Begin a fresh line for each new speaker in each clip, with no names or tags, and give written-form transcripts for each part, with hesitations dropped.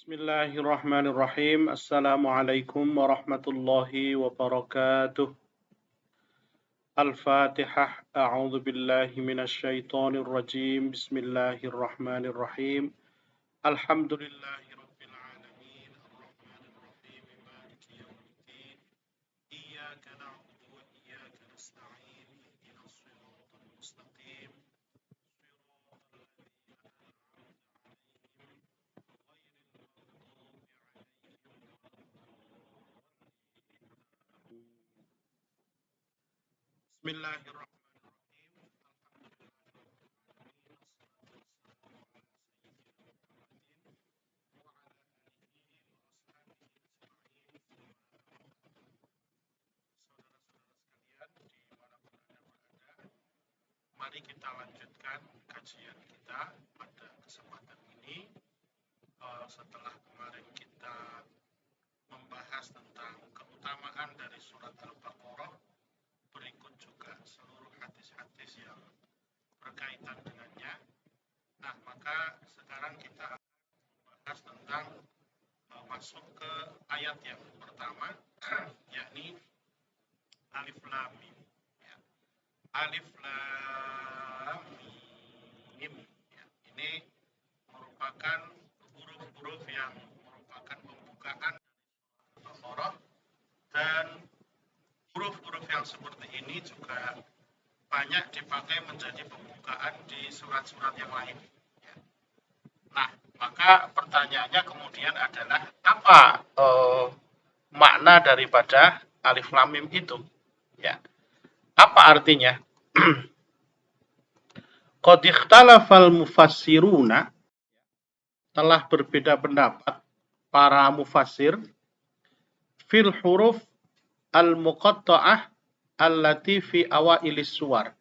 Bismillahirrahmanirrahim. Assalamualaikum warahmatullahi wabarakatuh. Al-Fatihah. A'udzu billahi minasy syaithanir rajim. Bismillahirrahmanirrahim. Alhamdulillahi rabbil alamin. Arrahmanir rahim. Maliki yaumiddin. Iyyaka na'budu wa iyyaka nasta'in. Ihdinas shiratal mustaqim. Bismillahirrahmanirrahim. Mari kita lanjutkan kajian kita pada kesempatan ini. Setelah kemarin kita membahas tentang keutamaan dari surat Al-Baqarah, berikut juga seluruh hadis-hadis yang berkaitan dengannya. Nah, maka sekarang kita akan membahas tentang masuk ke ayat yang pertama, yakni Alif Lam Mim. Alif Lam Mim. Ini merupakan huruf-huruf yang merupakan pembukaan Al-Baqarah, dan huruf-huruf yang seperti ini juga banyak dipakai menjadi pembukaan di surat-surat yang lain. Nah, maka pertanyaannya kemudian adalah apa makna daripada Alif Lam Mim itu? Ya. Apa artinya? Qad ikhtalafal mufassiruna, telah berbeda pendapat para mufassir, fil huruf al-muqatta'ah allati fi awailis suwar,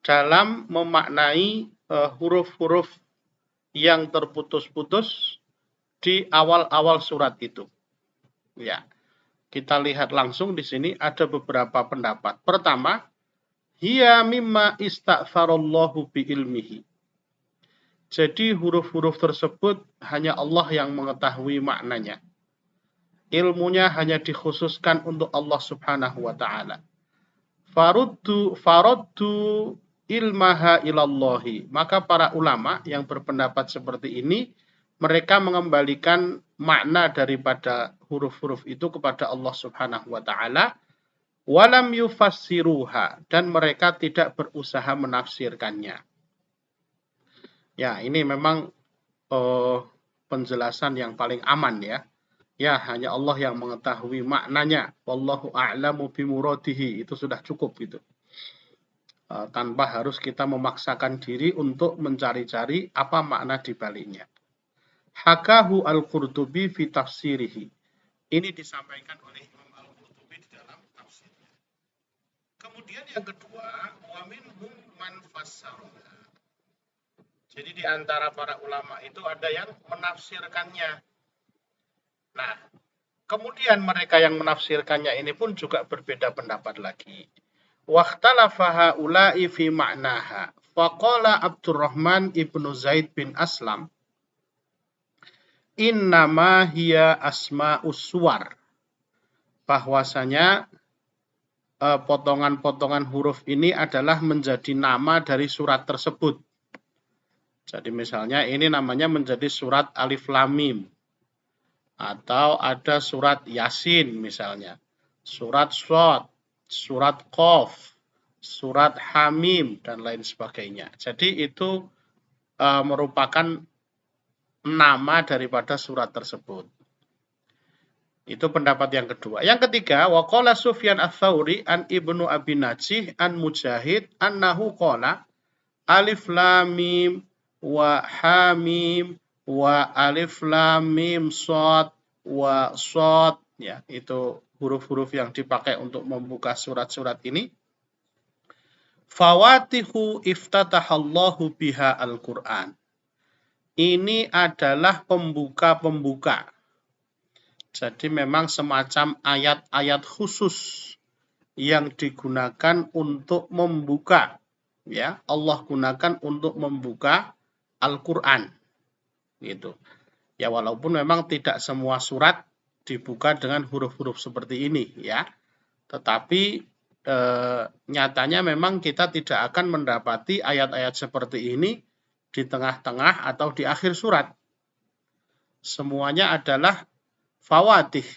dalam memaknai huruf-huruf yang terputus-putus di awal-awal surat itu. Ya. Kita lihat langsung di sini ada beberapa pendapat. Pertama, hiya mimma ista'farallahu bi ilmihi. Jadi huruf-huruf tersebut hanya Allah yang mengetahui maknanya. Ilmunya hanya dikhususkan untuk Allah Subhanahu wa taala. Faraddu ilmaha ilallahi. Maka para ulama yang berpendapat seperti ini, mereka mengembalikan makna daripada huruf-huruf itu kepada Allah Subhanahu wa taala, walam yufassiruha, dan mereka tidak berusaha menafsirkannya. Ya, ini memang penjelasan yang paling aman ya. Ya, hanya Allah yang mengetahui maknanya. Wallahu a'lamu bimuradihi. Itu sudah cukup gitu. Tanpa harus kita memaksakan diri untuk mencari-cari apa makna di baliknya. Hakahu al-Qurtubi fi tafsirihi. Ini disampaikan oleh Imam Al-Qurtubi di dalam tafsirnya. Kemudian yang kedua, wa minhum man fassaraha. Jadi di antara para ulama itu ada yang menafsirkannya. Nah, kemudian mereka yang menafsirkannya ini pun juga berbeda pendapat lagi. Wakhtalafa haula'i fi ma'naha. Faqala Abdurrahman ibnu Zaid bin Aslam, innama hiya asma'us suwar. Bahwasanya potongan-potongan huruf ini adalah menjadi nama dari surat tersebut. Jadi misalnya ini namanya menjadi surat Alif Lam Mim. Atau ada surat Yasin misalnya. Surat Shad, surat Qaf, surat Hamim, dan lain sebagainya. Jadi itu merupakan nama daripada surat tersebut. Itu pendapat yang kedua. Yang ketiga, waqala Sufyan ats-Tsauri an Ibnu Abi Najih an Mujahid annahu qala Alif Lam Mim wa Hamim wa Alif Lam Mim Shad wa Shad. Ya, itu huruf-huruf yang dipakai untuk membuka surat-surat ini. Fawatihu iftatahallahu biha al-Qur'an. Ini adalah pembuka-pembuka. Jadi memang semacam ayat-ayat khusus yang digunakan untuk membuka. Ya, Allah gunakan untuk membuka Al-Qur'an. Gitu. Ya walaupun memang tidak semua surat dibuka dengan huruf-huruf seperti ini ya. Tetapi nyatanya memang kita tidak akan mendapati ayat-ayat seperti ini di tengah-tengah atau di akhir surat. Semuanya adalah fawatih.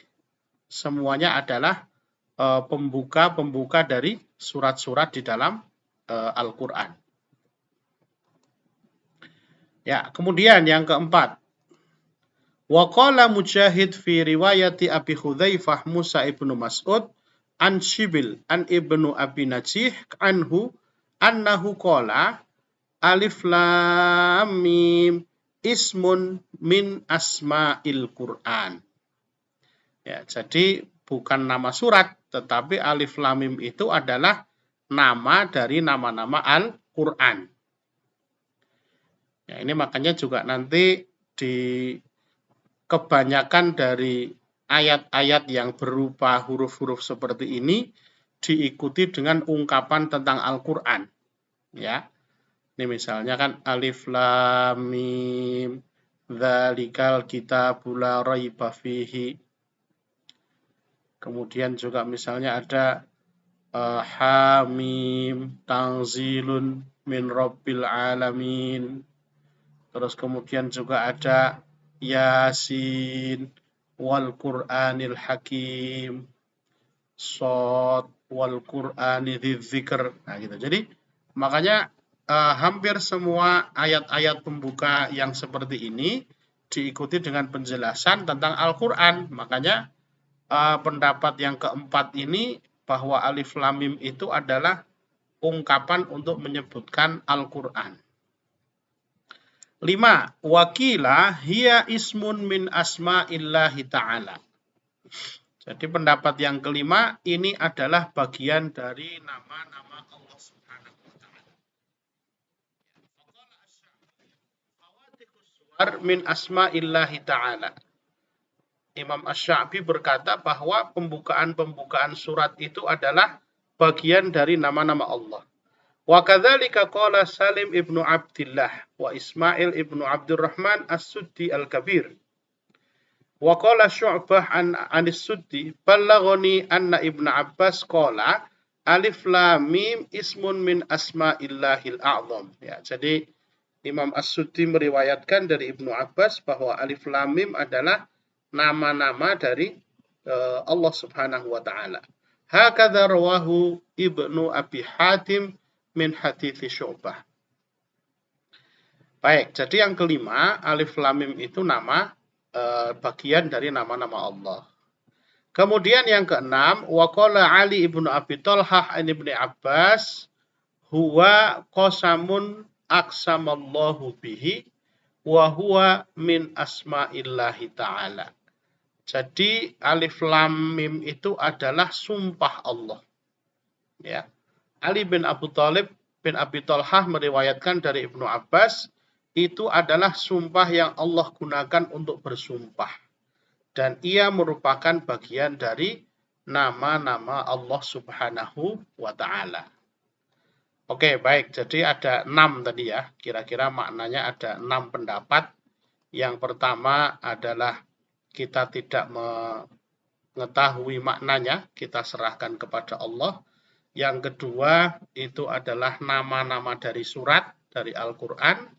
Semuanya adalah pembuka-pembuka dari surat-surat di dalam Al-Quran. Ya, kemudian yang keempat. Wa qala Mujahid fi riwayati Abi Hudzaifah Musa ibnu Mas'ud an Shibil an ibnu Abi Najih anhu annahu qala alif lam mim ismun min asma'il Qur'an. Ya, jadi bukan nama surat, tetapi alif lam mim itu adalah nama dari nama-nama Al-Qur'an. Ya, ini makanya juga nanti di kebanyakan dari ayat-ayat yang berupa huruf-huruf seperti ini diikuti dengan ungkapan tentang Al-Qur'an. Ya. Ini misalnya kan alif lam mim dzalikal kitabul la raiba fihi. Kemudian juga misalnya ada hamim tanzilun min rabbil alamin. Terus kemudian juga ada Yasin wal Qur'anil Hakim, Shad wal Qur'ani dzikr. Nah gitu. Jadi makanya hampir semua ayat-ayat pembuka yang seperti ini diikuti dengan penjelasan tentang Al-Qur'an. Makanya pendapat yang keempat ini bahwa alif lam mim itu adalah ungkapan untuk menyebutkan Al-Qur'an. 5. Wakila hiya ismun min asma'illahi ta'ala. Jadi pendapat yang kelima, ini adalah bagian dari nama-nama Allah Subhanahu wa ta'ala. Min asma'illahi ta'ala. Imam Asy-Sya'bi berkata bahwa pembukaan-pembukaan surat itu adalah bagian dari nama-nama Allah. Wa kadzalika qala Salim ibnu Abdillah wa Ismail ibnu Abdurrahman As-Suddi Al-Kabir. Wa qala Syu'bah an As-Suddi ballaghani anna Ibnu Abbas qala alif lam mim ismun min asma'illahil a'zam. Ya, jadi Imam As-Suddi meriwayatkan dari Ibnu Abbas bahwa alif lam mim adalah nama-nama dari Allah Subhanahu wa taala. Hakadza rawahu Ibnu Abi Hatim min hadithi Syu'bah. Baik, jadi yang kelima, alif lam mim itu nama bagian dari nama-nama Allah. Kemudian yang keenam, wa qala Ali ibnu Abi Thalhah an Ibnu Abbas huwa qasamun aqsamallahu bihi wa huwa min asma'illahi ta'ala. Jadi alif lam mim itu adalah sumpah Allah. Ya. Ali bin Abu Thalib bin Abi Thalhah meriwayatkan dari Ibnu Abbas, itu adalah sumpah yang Allah gunakan untuk bersumpah. Dan ia merupakan bagian dari nama-nama Allah Subhanahu wa ta'ala. Oke, baik. Jadi ada 6 tadi ya. Kira-kira maknanya ada 6 pendapat. Yang pertama adalah kita tidak mengetahui maknanya, kita serahkan kepada Allah. Yang kedua itu adalah nama-nama dari surat, dari Al-Quran.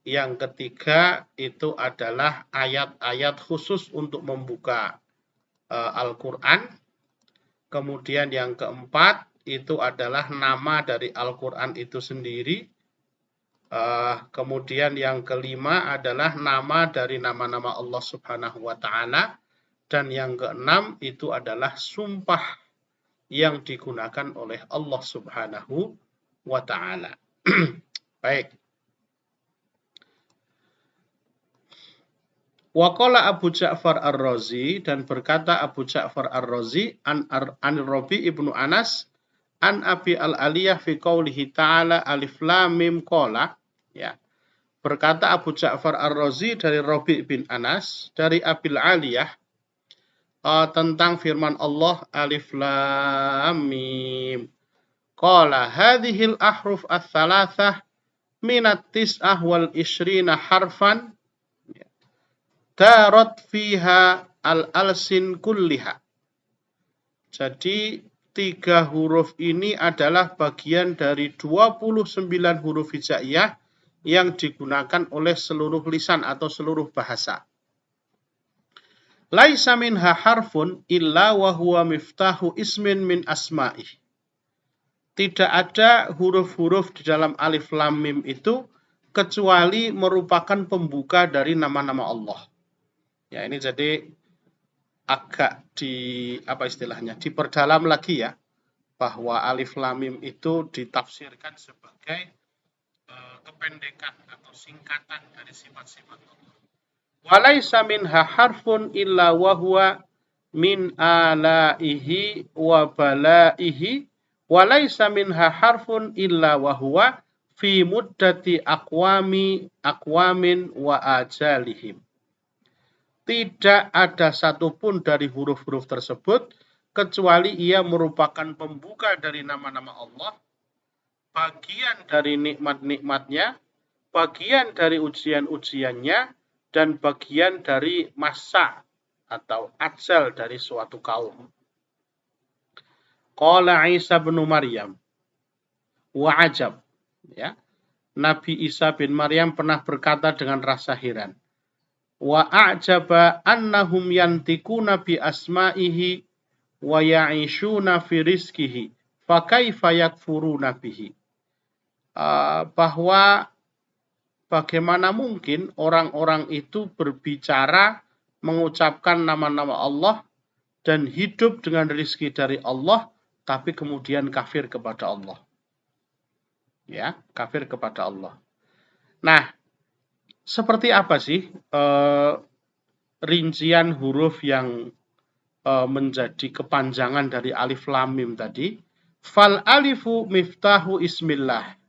Yang ketiga itu adalah ayat-ayat khusus untuk membuka Al-Quran. Kemudian yang keempat itu adalah nama dari Al-Quran itu sendiri. Kemudian yang kelima adalah nama dari nama-nama Allah Subhanahu wa ta'ala. Dan yang keenam itu adalah sumpah yang digunakan oleh Allah Subhanahu wa ta'ala. Baik. Wa qala Abu Ja'far Ar-Razi, dan berkata Abu Ja'far Ar-Razi an Rabi ibnu Anas an Abi Al-Aliyah fi qaulihi ta'ala alif lam mim qala. Ya. Berkata Abu Ja'far Ar-Razi dari Rabi bin Anas dari Abil Aliyah tentang firman Allah alif lam mim. Qala hadhil ahruf ats-tsalatsah min at-tis'ah wal 20 harfan darat fiha al-alsin kulliha. Jadi 3 huruf ini adalah bagian dari 29 huruf hijaiyah yang digunakan oleh seluruh lisan atau seluruh bahasa. Laisa minha harfun illa wa huwa miftahu ismin min asma'ih. Tidak ada huruf-huruf di dalam alif lam mim itu kecuali merupakan pembuka dari nama-nama Allah. Ya, ini jadi agak diperdalam lagi ya, bahwa alif lam mim itu ditafsirkan sebagai kependekan atau singkatan dari sifat-sifat Allah. Walaisa minha harfun illa wa huwa min alaihi wa balaihi. Walaisa minha harfun illa wa huwa fi muddati aqwamin wa ajalihim. Tidak ada satupun dari huruf-huruf tersebut kecuali ia merupakan pembuka dari nama-nama Allah, bagian dari nikmat-nikmatnya, bagian dari ujian-ujiannya, dan bagian dari masa atau ajal dari suatu kaum. Qala Isa bin Maryam wa ajab, ya. Nabi Isa bin Maryam pernah berkata dengan rasa heran, wa a'jaba annahum yantikuna bi asma'ihi wa ya'ishuna fi rizqihi fa kaifa yakfuruna bihi. Bahwa bagaimana mungkin orang-orang itu berbicara mengucapkan nama-nama Allah dan hidup dengan rezeki dari Allah, tapi kemudian kafir kepada Allah. Ya, kafir kepada Allah. Nah, seperti apa sih rincian huruf yang menjadi kepanjangan dari alif lam mim tadi? Fal alifu miftahu ismillah.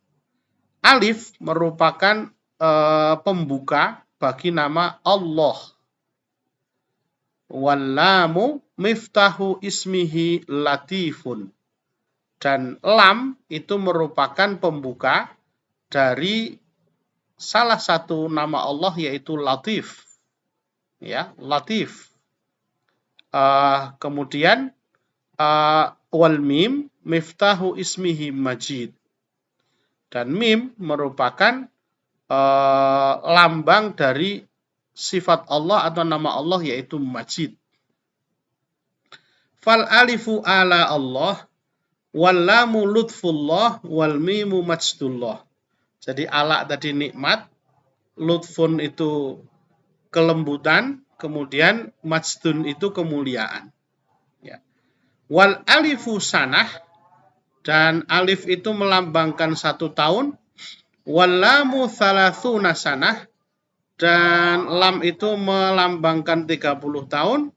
Alif merupakan pembuka bagi nama Allah. Wallamu miftahu ismihi latifun. Dan lam itu merupakan pembuka dari salah satu nama Allah yaitu Latif. Ya, Latif. Kemudian wal mim miftahu ismihi Majid. Dan mim merupakan lambang dari sifat Allah atau nama Allah yaitu Majid. Fal alifu ala Allah, wal lamu lutfullah, wal mimu majdullah. Jadi ala tadi nikmat, lutfun itu kelembutan, kemudian majdun itu kemuliaan. Ya. Wal alifu sanah, dan alif itu melambangkan 1 tahun. Wal lamu thalathuna sanah, dan lam itu melambangkan 30 tahun.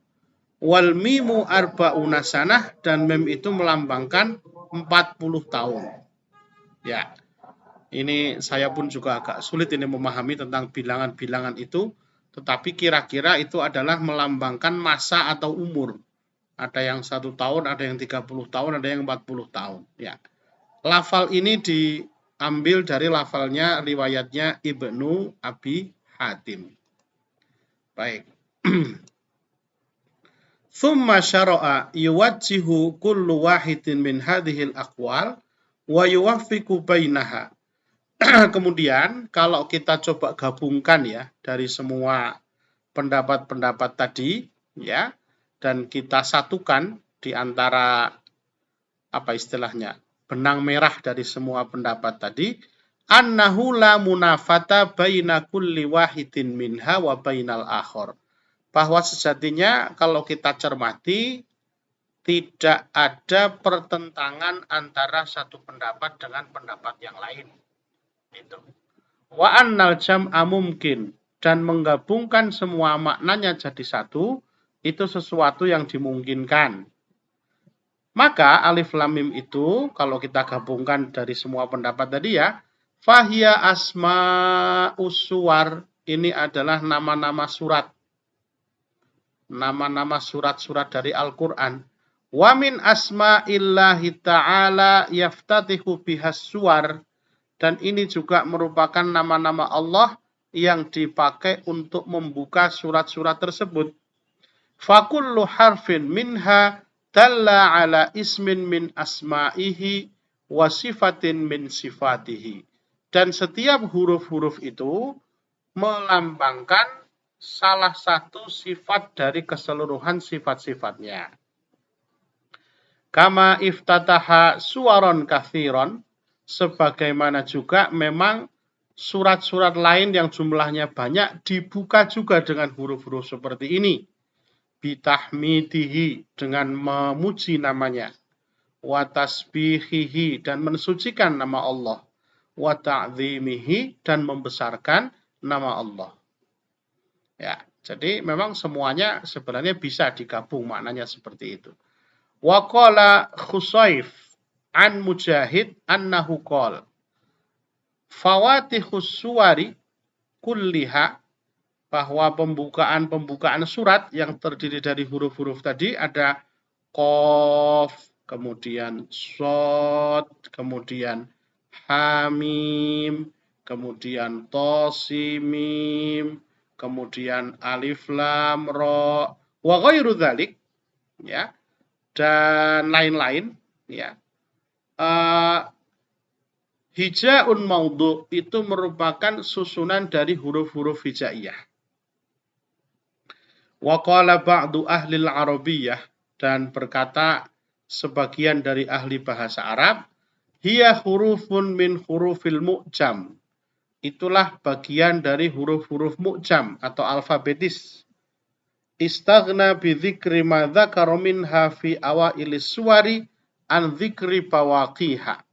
Wal mimu arba'una sanah, dan mim itu melambangkan 40 tahun. Ya, ini saya pun juga agak sulit ini memahami tentang bilangan-bilangan itu, tetapi kira-kira itu adalah melambangkan masa atau umur. Ada yang 1 tahun, ada yang 30 tahun, ada yang 40 tahun. Ya, lafal ini diambil dari lafalnya riwayatnya Ibnu Abi Hatim. Baik. Thumma syara'a yuwajjihu kullu wahidin min hadhil aqwal wa yuwaffiqu bainaha. Kemudian kalau kita coba gabungkan ya dari semua pendapat-pendapat tadi ya, dan kita satukan di antara apa istilahnya benang merah dari semua pendapat tadi, annahu la munafata baina kulli wahidin minha wa bainal akhar. Bahwa sejatinya kalau kita cermati tidak ada pertentangan antara satu pendapat dengan pendapat yang lain. Itu. Wa annal jam'a mumkin, dan menggabungkan semua maknanya jadi satu itu sesuatu yang dimungkinkan. Maka alif lam mim itu kalau kita gabungkan dari semua pendapat tadi ya, fahiya asma'us suwar, ini adalah nama-nama surat. Nama-nama surat-surat dari Al-Quran. Wa min asma'illahi ta'ala yaftatihu bihas suwar, dan ini juga merupakan nama-nama Allah yang dipakai untuk membuka surat-surat tersebut. Fakullu harfin minha dalla ala ismin min asma'ihi wa sifatin min sifatihi. Dan setiap huruf-huruf itu melambangkan salah satu sifat dari keseluruhan sifat-sifatnya. Kama iftataha suwaron kathiron, sebagaimana juga memang surat-surat lain yang jumlahnya banyak dibuka juga dengan huruf-huruf seperti ini. Bitahmidihi, dengan memuji namanya. Wa tasbihihi, dan mensucikan nama Allah. Wa ta'zimihi, dan membesarkan nama Allah. Ya, jadi memang semuanya sebenarnya bisa digabung, maknanya seperti itu. Wa qala Khusayf an Mujahid annahu qala Fawatihus suwari kulliha, bahwa pembukaan surat yang terdiri dari huruf-huruf tadi ada Qaf, kemudian Shad, kemudian Hamim, kemudian Tosimim, kemudian Alif Lam Ra, wa ghairu dzalik, ya, dan lain-lain, ya. Hijaun maudhu itu merupakan susunan dari huruf-huruf hijaiyah. Wa qala ba'du ahli al-arabiyyah, dan berkata sebagian dari ahli bahasa Arab, hiya hurufun min hurufil mu'jam. Itulah bagian dari huruf-huruf mu'jam atau alfabetis. Istaghna bi dzikri ma dzakara minha fi awailis suwari an dzikri bawaqiha.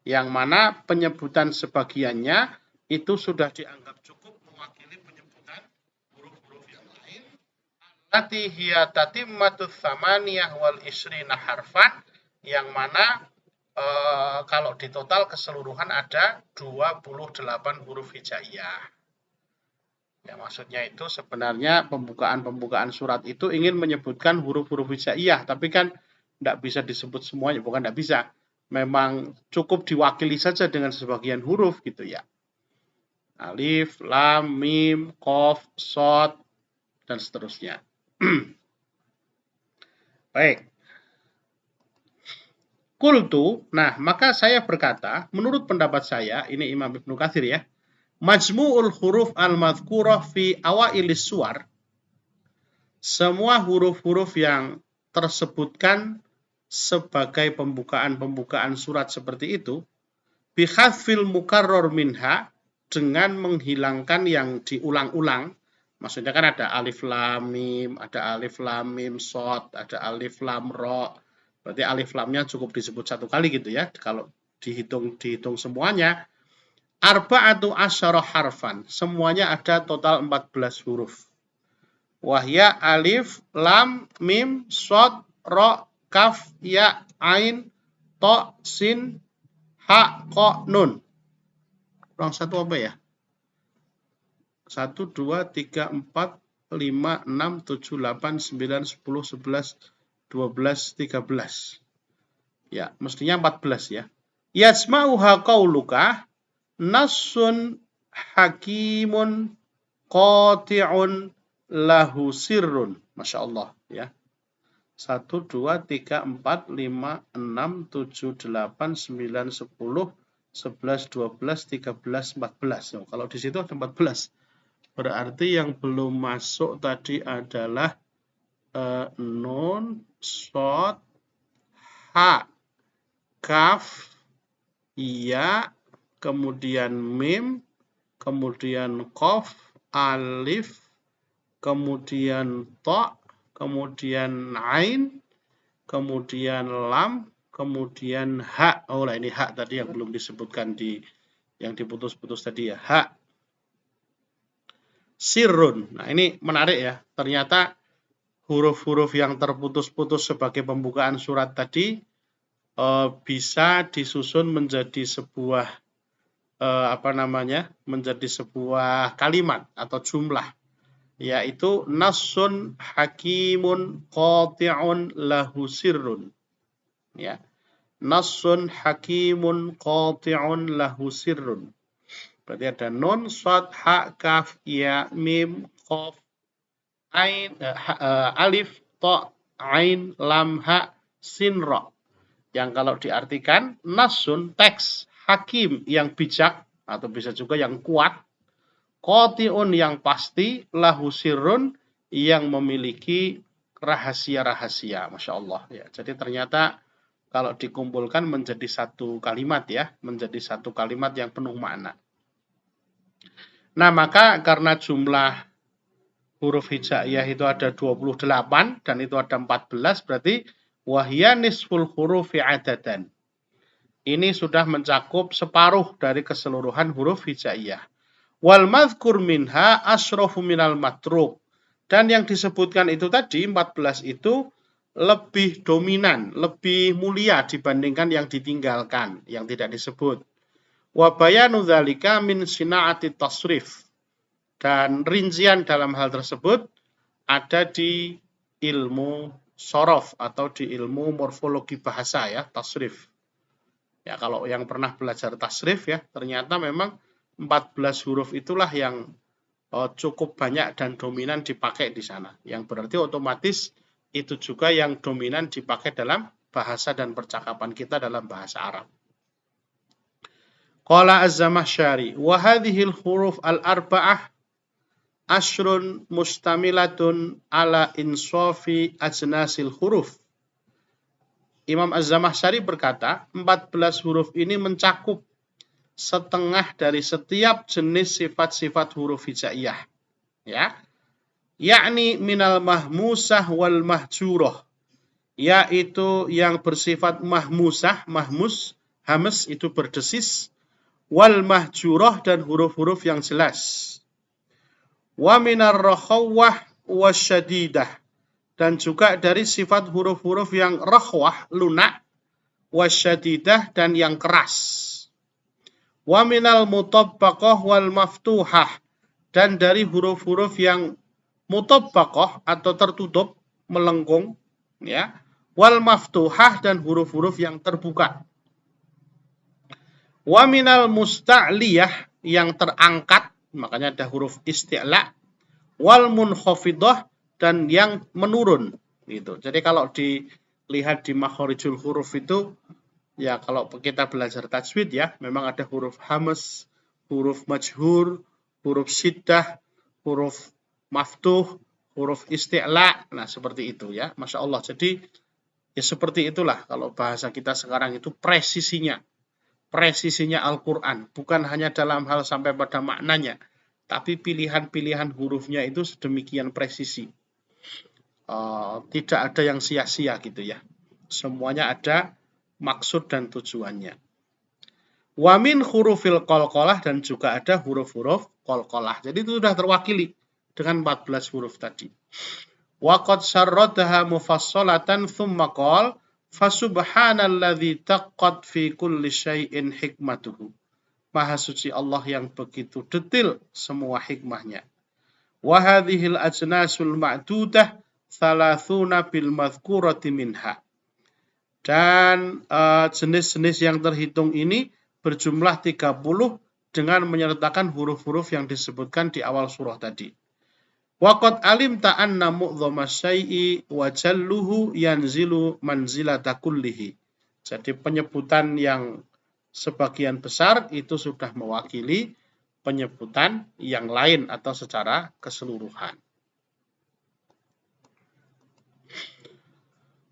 Yang mana penyebutan sebagiannya itu sudah dianggap cukup mewakili penyebutan huruf-huruf yang lain. Allati hiya tatimmatut tsamaniyah wal isrina harfan, yang mana kalau di total keseluruhan ada 28 huruf hijaiyah. Ya, maksudnya itu sebenarnya pembukaan surat itu ingin menyebutkan huruf-huruf hijaiyah, tapi kan tidak bisa disebut semuanya, bukan tidak bisa. Memang cukup diwakili saja dengan sebagian huruf gitu ya. Alif, Lam, Mim, Qaf, Shad, dan seterusnya. Baik. Qultu, nah maka saya berkata, menurut pendapat saya, ini Imam Ibnu Katsir ya, majmu'ul huruf al-madhkurah fi awailis suwar, semua huruf-huruf yang tersebutkan sebagai pembukaan surat seperti itu, bihadfil mukarrar minha, dengan menghilangkan yang diulang-ulang. Maksudnya kan ada alif lam mim, ada alif lam mim shad, ada alif lam ra. Berarti alif lamnya cukup disebut satu kali gitu ya. Kalau dihitung semuanya, arba'atu asyara harfan, semuanya ada total 14 huruf. Wahya alif lam mim shad ra kaf ya ain to sin ha ko nun. Kurang satu apa ya? 1, 2, 3, 4, 5, 6, 7, 8, 9, 10, 11, 12, 13. Ya, mestinya 14 ya. Yasma'uha qauluka nassun hakimun qati'un lahu sirrun. Masya Allah ya. 1, 2, 3, 4, 5, 6, 7, 8, 9, 10, 11, 12, 13, 14. Kalau di situ ada 14. Berarti yang belum masuk tadi adalah nun, shad, ha, kaf, ya, kemudian mim, kemudian qaf, alif, kemudian ta, kemudian ain, kemudian lam, kemudian ha. Oh lah, ini ha tadi yang belum disebutkan yang diputus-putus tadi ya, ha. Sirrun. Nah, ini menarik ya. Ternyata huruf-huruf yang terputus-putus sebagai pembukaan surat tadi bisa disusun menjadi sebuah menjadi sebuah kalimat atau jumlah, yaitu nassun hakimun qati'un lahu sirrun. Ya. Nassun hakimun qati'un lahu sirrun. Berarti ada nun, shad, ha, kaf, ya, mim, qaf, ain, alif, ta, ain, lam, ha, sin, ra. Yang kalau diartikan nasun, teks, hakim yang bijak atau bisa juga yang kuat, qati'un yang pasti, lahu sirrun yang memiliki rahasia-rahasia. Masya Allah ya. Jadi ternyata kalau dikumpulkan menjadi satu kalimat ya, menjadi satu kalimat yang penuh makna. Nah, maka karena jumlah huruf hijaiyah itu ada 28 dan itu ada 14, berarti wahya nisful hurufi adadan. Ini sudah mencakup separuh dari keseluruhan huruf hijaiyah. Wal madhkur minha asrofu minal matruk. Dan yang disebutkan itu tadi, 14 itu lebih dominan, lebih mulia dibandingkan yang ditinggalkan, yang tidak disebut. Wa bayanu dzalika min sina'ati tasrif. Dan rincian dalam hal tersebut ada di ilmu sorof atau di ilmu morfologi bahasa ya, tasrif. Ya, kalau yang pernah belajar tasrif ya, ternyata memang 14 huruf itulah yang cukup banyak dan dominan dipakai di sana. Yang berarti otomatis itu juga yang dominan dipakai dalam bahasa dan percakapan kita dalam bahasa Arab. Qala Az-Zamakhsyari, wa hadhil huruf al-arba'ah ashrun mustamilatun ala insofi ajnasil huruf. Imam Az-Zamakhsyari berkata, 14 huruf ini mencakup setengah dari setiap jenis sifat-sifat huruf hijaiyah. Ya. Yakni minal mahmusah wal mahjurah. Yaitu yang bersifat mahmusah, mahmus, hamas itu berdesis, wal mahjurah dan huruf-huruf yang jelas. Wa minar rakhawah wasyadidah. Dan juga dari sifat huruf-huruf yang rakhwah, lunak, wasyadidah dan yang keras. Wa minal mutabbaqah wal maftuhah. Dan dari huruf-huruf yang mutabbaqah atau tertutup, melengkung, ya. Wal maftuhah dan huruf-huruf yang terbuka. Wa minal musta'liyah yang terangkat, makanya ada huruf isti'la, wal munkhafidah dan yang menurun gitu. Jadi kalau dilihat di makharijul huruf itu ya kalau kita belajar tajwid ya, memang ada huruf hamas, huruf majhur, huruf syiddah, huruf maftuh, huruf isti'la. Nah, seperti itu ya. Masya Allah. Jadi ya seperti itulah kalau bahasa kita sekarang itu presisinya Al-Quran, bukan hanya dalam hal sampai pada maknanya, tapi pilihan-pilihan hurufnya itu sedemikian presisi. Tidak ada yang sia-sia gitu ya. Semuanya ada maksud dan tujuannya. Wa min hurufil qalqalah dan juga ada huruf-huruf qalqalah. Jadi itu sudah terwakili dengan 14 huruf tadi. Wa qad syarradaha mufassalatan tsumma qala fasubhanalladzi taqqat fi kulli syai'in hikmatuhu. Maha suci Allah yang begitu detil semua hikmahnya. Wa hadhil ajnasul ma'dudah thalathuna bil madhkurati minha. Dan jenis-jenis yang terhitung ini berjumlah 30 dengan menyertakan huruf-huruf yang disebutkan di awal surah tadi. Waqad alimta anna mu'dhama syai'i wa jalluhu yanzilu manzilata kullihi. Jadi penyebutan yang sebagian besar itu sudah mewakili penyebutan yang lain atau secara keseluruhan.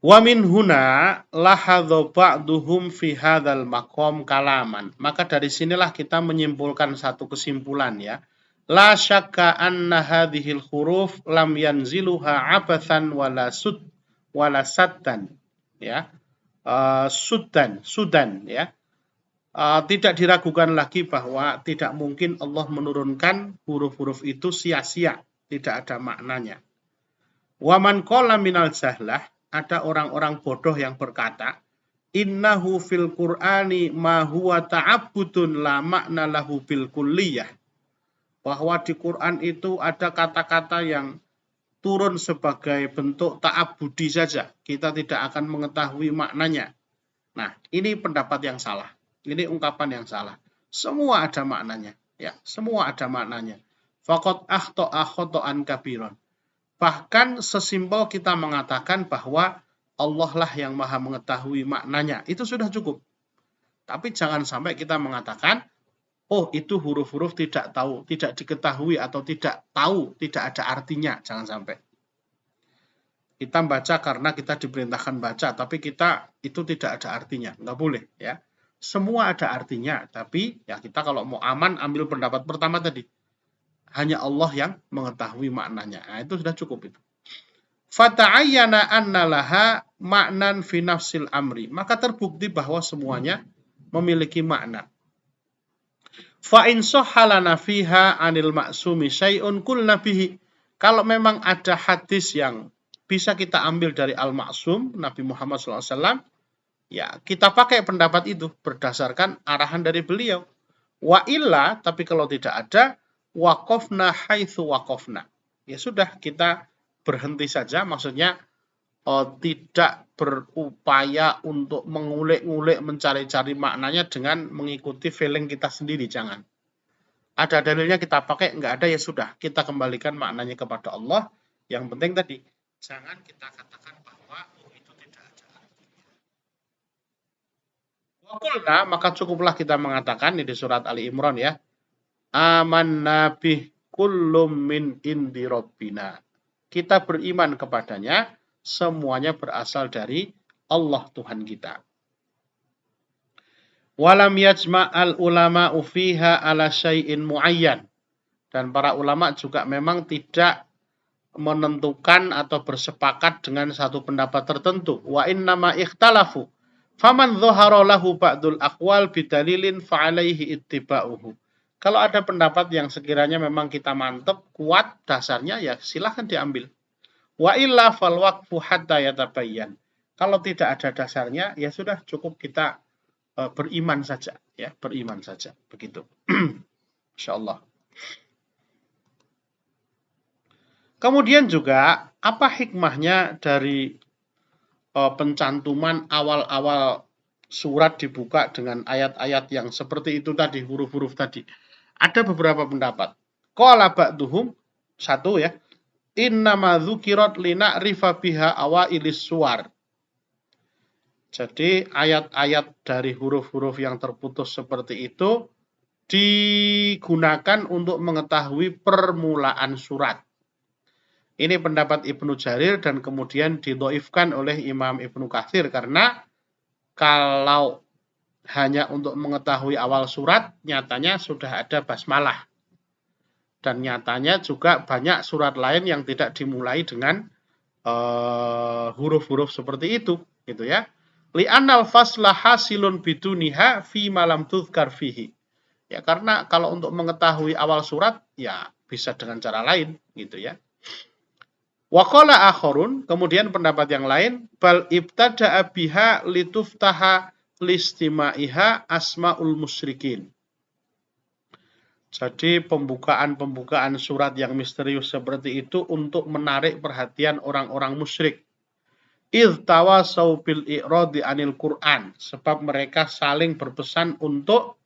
Wa min huna lahadha ba'duhum fi hadzal maqam kalaman. Maka dari sinilah kita menyimpulkan satu kesimpulan ya. La syakka anna hadhil huruf lam yanziluha abathan wala sattan ya. Sudan ya. Tidak diragukan lagi bahwa tidak mungkin Allah menurunkan huruf-huruf itu sia-sia, tidak ada maknanya. Wa man qala minal jahlah, ada orang-orang bodoh yang berkata, innahu fil Qur'ani ma huwa ta'abbudun la makna lahu bil kulliyah. Bahwa di Quran itu ada kata-kata yang turun sebagai bentuk ta'abbudi saja. Kita tidak akan mengetahui maknanya. Nah, ini pendapat yang salah. Ini ungkapan yang salah. Semua ada maknanya. Ya, semua ada maknanya. Faqad akhta'a khata'an kabiran. Bahkan sesimpel kita mengatakan bahwa Allah lah yang maha mengetahui maknanya. Itu sudah cukup. Tapi jangan sampai kita mengatakan, oh itu huruf-huruf tidak tahu, tidak diketahui atau tidak tahu, tidak ada artinya. Jangan sampai. Kita baca karena kita diperintahkan baca, tapi kita itu tidak ada artinya. Nggak boleh. Ya. Semua ada artinya, tapi ya kita kalau mau aman ambil pendapat pertama tadi. Hanya Allah yang mengetahui maknanya. Nah, itu sudah cukup itu. Fata'ayyana anna laha ma'nan fi nafsil amri. Maka terbukti bahwa semuanya memiliki makna. Fa in sahhalana fiha anil maksumi syai'un kulna bihi. Kalau memang ada hadis yang bisa kita ambil dari al-maksum Nabi Muhammad SAW, ya kita pakai pendapat itu berdasarkan arahan dari beliau. Wa illa, tapi kalau tidak ada, waqafna haitsu waqafna. Ya sudah, kita berhenti saja, maksudnya tidak berupaya untuk mengulik-ngulik, mencari-cari maknanya dengan mengikuti feeling kita sendiri, jangan. Ada dalilnya kita pakai, enggak ada ya sudah, kita kembalikan maknanya kepada Allah. Yang penting tadi, jangan kita katakan bahwa itu tidak ada artinya. Waqulna, maka cukuplah kita mengatakan ini di surat Ali Imran ya. Amanna bih kullum min indi rabbina. Kita beriman kepadanya, semuanya berasal dari Allah Tuhan kita. Walam yajma'al ulama'u fiha ala syai'in muayyan. Dan para ulama juga memang tidak menentukan atau bersepakat dengan satu pendapat tertentu. Wa innama ikhtalafu. Faman dhahara lahu ba'dul aqwal bidalilin fa'alaihi ittiba'uhu. Kalau ada pendapat yang sekiranya memang kita mantep, kuat dasarnya, ya silahkan diambil. Wa illa fal waqfu hatta yatabayyan. Kalau tidak ada dasarnya, ya sudah cukup kita beriman saja, ya beriman saja, begitu. Insyaallah. Kemudian juga apa hikmahnya dari pencantuman awal-awal surat dibuka dengan ayat-ayat yang seperti itu tadi, huruf-huruf tadi? Ada beberapa pendapat. Qala ba'duhum, satu ya, innama dzukirat lina'rifa biha awailis suwar. Jadi ayat-ayat dari huruf-huruf yang terputus seperti itu digunakan untuk mengetahui permulaan surat. Ini pendapat Ibnu Jarir dan kemudian didhaifkan oleh Imam Ibnu Katsir karena kalau hanya untuk mengetahui awal surat, nyatanya sudah ada basmalah. Dan nyatanya juga banyak surat lain yang tidak dimulai dengan huruf-huruf seperti itu, gitu ya. Li'annal fasla hasilun biduniha fi malam tuzkar fihi. Ya karena kalau untuk mengetahui awal surat, ya bisa dengan cara lain, gitu ya. Wa qala akharun, kemudian pendapat yang lain, bal ibtada'a biha lituftaha listimaiha asmaul musyrikin. Jadi pembukaan surat yang misterius seperti itu untuk menarik perhatian orang-orang musyrik. Idh tawasau bil i'radi anil Qur'an, sebab mereka saling berpesan untuk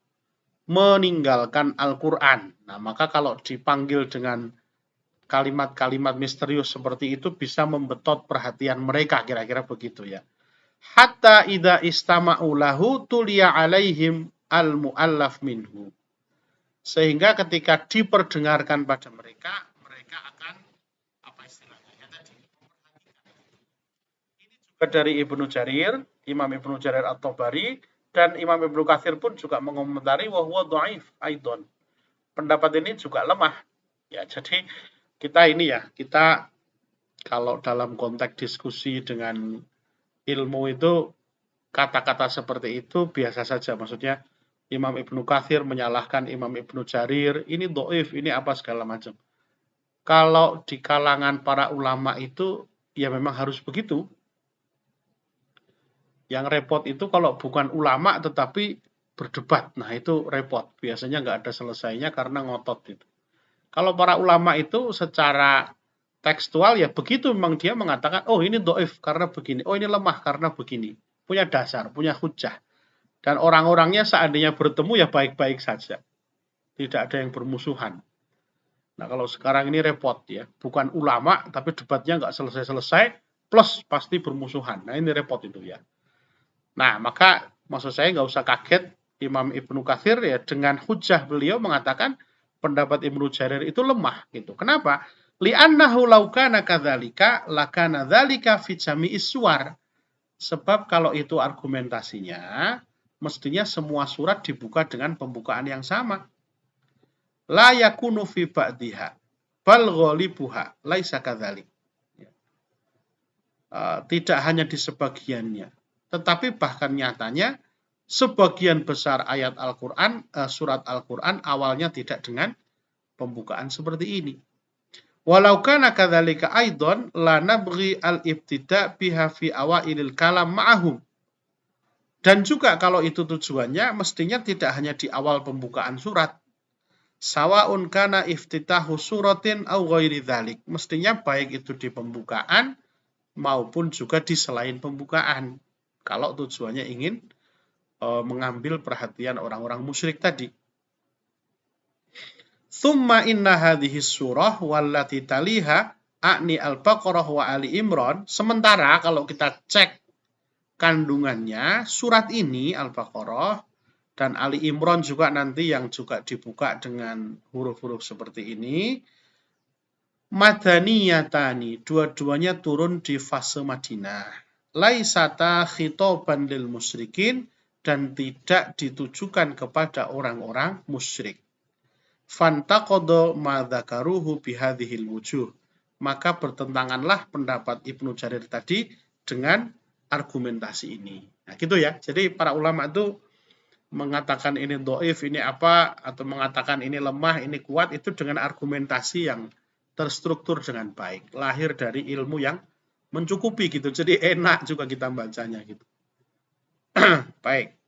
meninggalkan Al-Qur'an. Nah, maka kalau dipanggil dengan kalimat-kalimat misterius seperti itu bisa membetot perhatian mereka, kira-kira begitu ya. Hatta idza istama'u lahu tuliya alaihim al-mu'allaf minhu. Sehingga ketika diperdengarkan pada mereka, mereka akan apa istilahnya ya tadi. Ini juga dari Ibnu Jarir, Imam Ibnu Jarir At-Tabari dan Imam Ibnu Katsir pun juga mengomentari wa huwa dhaif aidon. Pendapat ini juga lemah. Ya, jadi kita kalau dalam konteks diskusi dengan ilmu itu kata-kata seperti itu biasa saja, maksudnya Imam Ibnu Katsir menyalahkan Imam Ibnu Jarir, ini dhaif, ini apa segala macam. Kalau di kalangan para ulama itu ya memang harus begitu. Yang repot itu kalau bukan ulama tetapi berdebat, nah itu repot. Biasanya nggak ada selesainya karena ngotot itu. Kalau para ulama itu secara tekstual ya begitu, memang dia mengatakan, oh ini dhaif karena begini, oh ini lemah karena begini. Punya dasar, punya hujah. Dan orang-orangnya seandainya bertemu ya baik-baik saja. tidak ada yang bermusuhan. Nah, kalau sekarang ini repot ya, bukan ulama tapi debatnya nggak selesai-selesai, plus pasti bermusuhan. Nah, ini repot itu ya. Nah, maka maksud saya nggak usah kaget Imam Ibnu Katsir ya dengan hujah beliau mengatakan pendapat Ibnu Jarir itu lemah gitu. Kenapa? Li'annahu law kana kadzalika lakana dzalika fi jami'is suwar. Sebab kalau itu argumentasinya, mestinya semua surat dibuka dengan pembukaan yang sama. La yakunu fi ba'diha bal ghalibuha laisa kadzalik. Tidak hanya di sebagiannya, tetapi bahkan nyatanya sebagian besar ayat Al-Quran, surat Al-Quran awalnya tidak dengan pembukaan seperti ini. Walau kana kadzalika aidon la nabghi al-ibtida biha fi awailil kalam ma'ahum. Dan juga kalau itu tujuannya mestinya tidak hanya di awal pembukaan surat. Sawaun kana iftitahu suratin au ghairi dzalik. Mestinya baik itu di pembukaan maupun juga di selain pembukaan. Kalau tujuannya ingin mengambil perhatian orang-orang musyrik tadi. Tsumma inna hadhihi surah wallati taliha a'ni al-Baqarah wa Ali Imran. Sementara kalau kita cek kandungannya, surat ini Al-Baqarah dan Ali Imran juga nanti yang juga dibuka dengan huruf-huruf seperti ini. Madaniyatani, dua-duanya turun di fase Madinah. Laisata khitoban lil musyrikin, dan tidak ditujukan kepada orang-orang musyrik. Fantaqadha ma dzakaruhu bihadhil wujuh. Maka bertentanganlah pendapat Ibnu Jarir tadi dengan argumentasi ini. Nah, gitu ya. Jadi para ulama itu mengatakan ini dhaif, ini apa, atau mengatakan ini lemah, ini kuat, itu dengan argumentasi yang terstruktur dengan baik, lahir dari ilmu yang mencukupi gitu. Jadi enak juga kita bacanya gitu. Baik.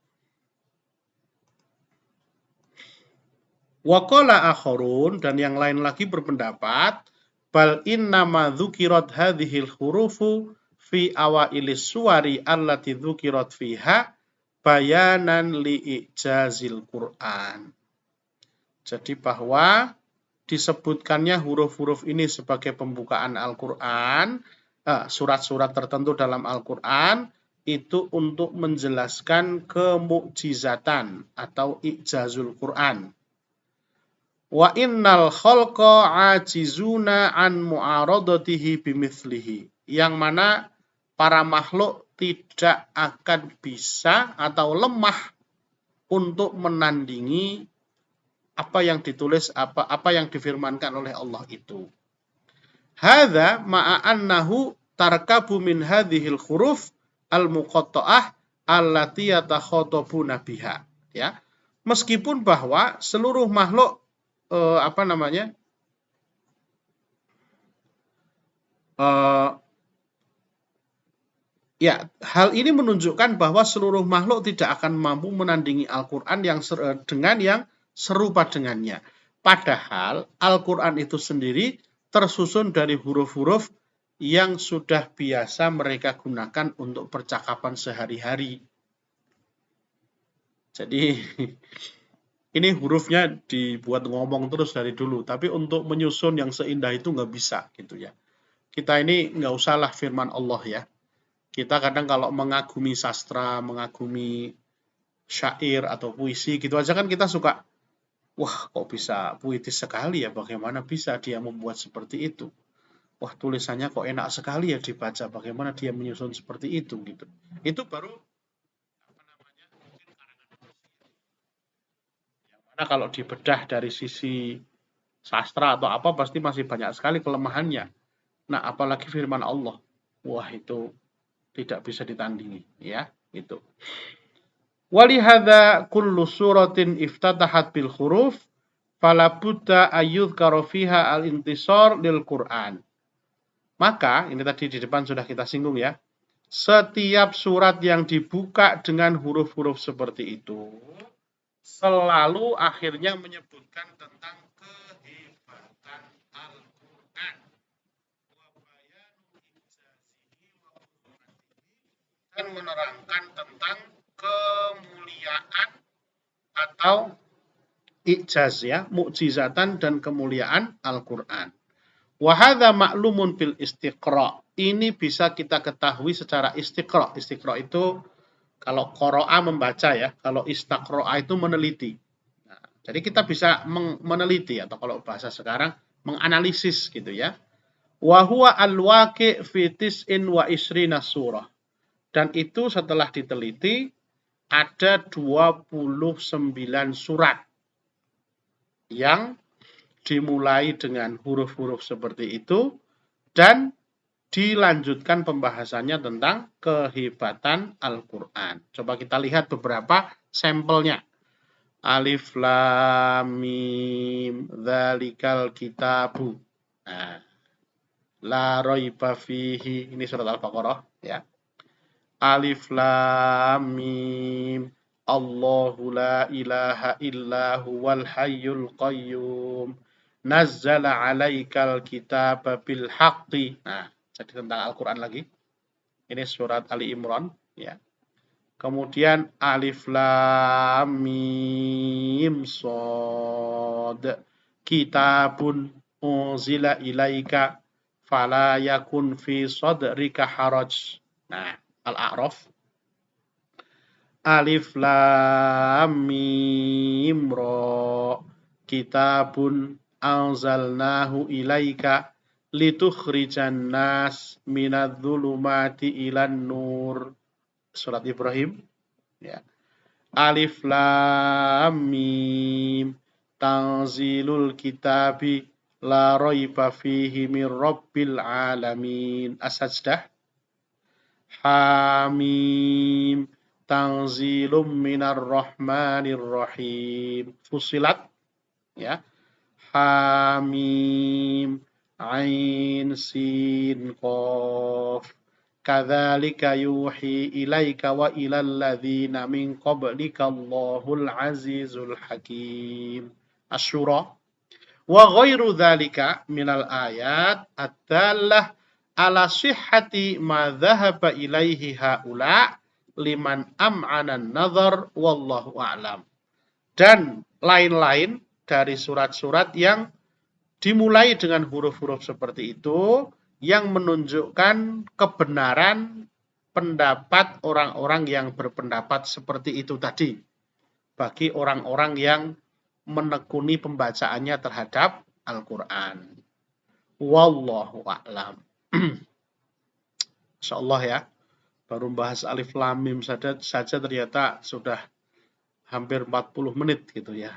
Waqala akharun, dan yang lain lagi berpendapat, bal innama dzukirat hadhil hurufu fi awailis suwari allati dzukirat fiha bayanan li'ijazil Qur'an. Jadi bahwa disebutkannya huruf-huruf ini sebagai pembukaan Al-Quran, surat-surat tertentu dalam Al-Quran, itu untuk menjelaskan kemukjizatan atau ijazul Quran. Wa innal khalqa ajizuna an mu'aradatihi bimithlihi. Yang mana para makhluk tidak akan bisa atau lemah untuk menandingi apa yang ditulis, apa yang difirmankan oleh Allah itu. Hadza ma'a annahu tarkabu min hadhil huruf al-muqatta'ah allati yatakhatabuna biha. Ya. Meskipun bahwa seluruh makhluk ya, hal ini menunjukkan bahwa seluruh makhluk tidak akan mampu menandingi Al-Quran dengan yang serupa dengannya. Padahal Al-Quran itu sendiri tersusun dari huruf-huruf yang sudah biasa mereka gunakan untuk percakapan sehari-hari. Jadi ini hurufnya dibuat ngomong terus dari dulu, tapi untuk menyusun yang seindah itu nggak bisa gitu ya. Kita ini nggak usahlah firman Allah ya. Kita kadang kalau mengagumi sastra, mengagumi syair atau puisi gitu aja kan kita suka, wah kok bisa puitis sekali ya, bagaimana bisa dia membuat seperti itu. Wah tulisannya kok enak sekali ya dibaca, bagaimana dia menyusun seperti itu gitu. Itu baru mungkin karangan puisi. Yang mana kalau dibedah dari sisi sastra atau apa pasti masih banyak sekali kelemahannya. Nah apalagi firman Allah, wah itu tidak bisa ditandingi ya itu. Walihada kullu suratin iftatahat bil huruf fala budda ayyudhkara fiha al-intisar lil Qur'an. Maka ini tadi di depan sudah kita singgung ya. Setiap surat yang dibuka dengan huruf-huruf seperti itu selalu akhirnya menyebutkan tentang kehebatan Al-Qur'an dan menerangkan tentang kemuliaan atau Ijaz ya, mukjizatan dan kemuliaan Al-Qur'an. Wa hadza ma'lumun bil istiqra. Ini bisa kita ketahui secara istiqra. Istiqra itu kalau qara'a membaca ya, kalau istaqra'a itu meneliti. Nah, jadi kita bisa meneliti atau kalau bahasa sekarang menganalisis gitu ya. Wa huwa al-waqi' fi tis'in wa isrina surah. Dan itu setelah diteliti ada 29 surat yang dimulai dengan huruf-huruf seperti itu dan dilanjutkan pembahasannya tentang kehebatan Al-Qur'an. Coba kita lihat beberapa sampelnya. Alif lam mim dzalikal kitabu. Nah, la raiba fihi, ini surat Al-Baqarah ya. Alif lam mim Allahu la ilaha illa huwal hayyul qayyum nazzala 'alaikal kitaba bil haqqi. Nah, jadi tentang Al-Qur'an lagi. Ini surat Ali Imran ya. Kemudian alif lam mim shad kitabun unzila ilaika fala yakun fi sadrika haraj. Nah, Al-A'raf. Alif lam mim ra kitabun anzalnahu ilaika litukhrijan nas minadh-dhulumati ilan nur. Surat Ibrahim ya. Alif lam mim tanzilul kitabi la raiba fihi min rabbil alamin. As-Sajdah. Hamim tanzilum minar rahmanir rahim. Fusilat ya. Hamim ain sin qaf. Kadzalika yuhi ilaika wa ilal ladzina min qablika Allahul azizul hakim. Asy-Syura. Wa ghairu dzalika minal ayat ad-dallah ala sihhati ma dhahaba ilaihi haula liman am'ana an-nazar wallahu a'lam. Dan lain-lain dari surat-surat yang dimulai dengan huruf-huruf seperti itu yang menunjukkan kebenaran pendapat orang-orang yang berpendapat seperti itu tadi bagi orang-orang yang menekuni pembacaannya terhadap Al-Qur'an. Wallahu a'lam. Insyaallah ya. Baru bahas alif lam mim saja ternyata sudah hampir 40 menit gitu ya.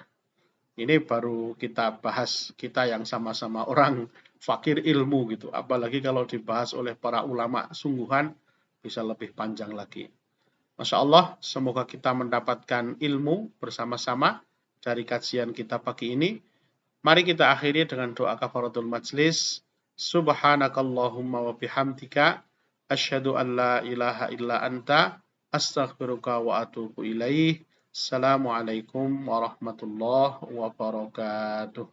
Ini baru kita bahas, kita yang sama-sama orang fakir ilmu gitu. Apalagi kalau dibahas oleh para ulama sungguhan bisa lebih panjang lagi. Masya Allah, semoga kita mendapatkan ilmu bersama-sama dari kajian kita pagi ini. Mari kita akhiri dengan doa kafaratul majlis. Subhanakallahumma wa bihamdika asyhadu an la ilaha illa anta astaghfiruka wa atubu ilaih. Assalamualaikum warahmatullahi wabarakatuh.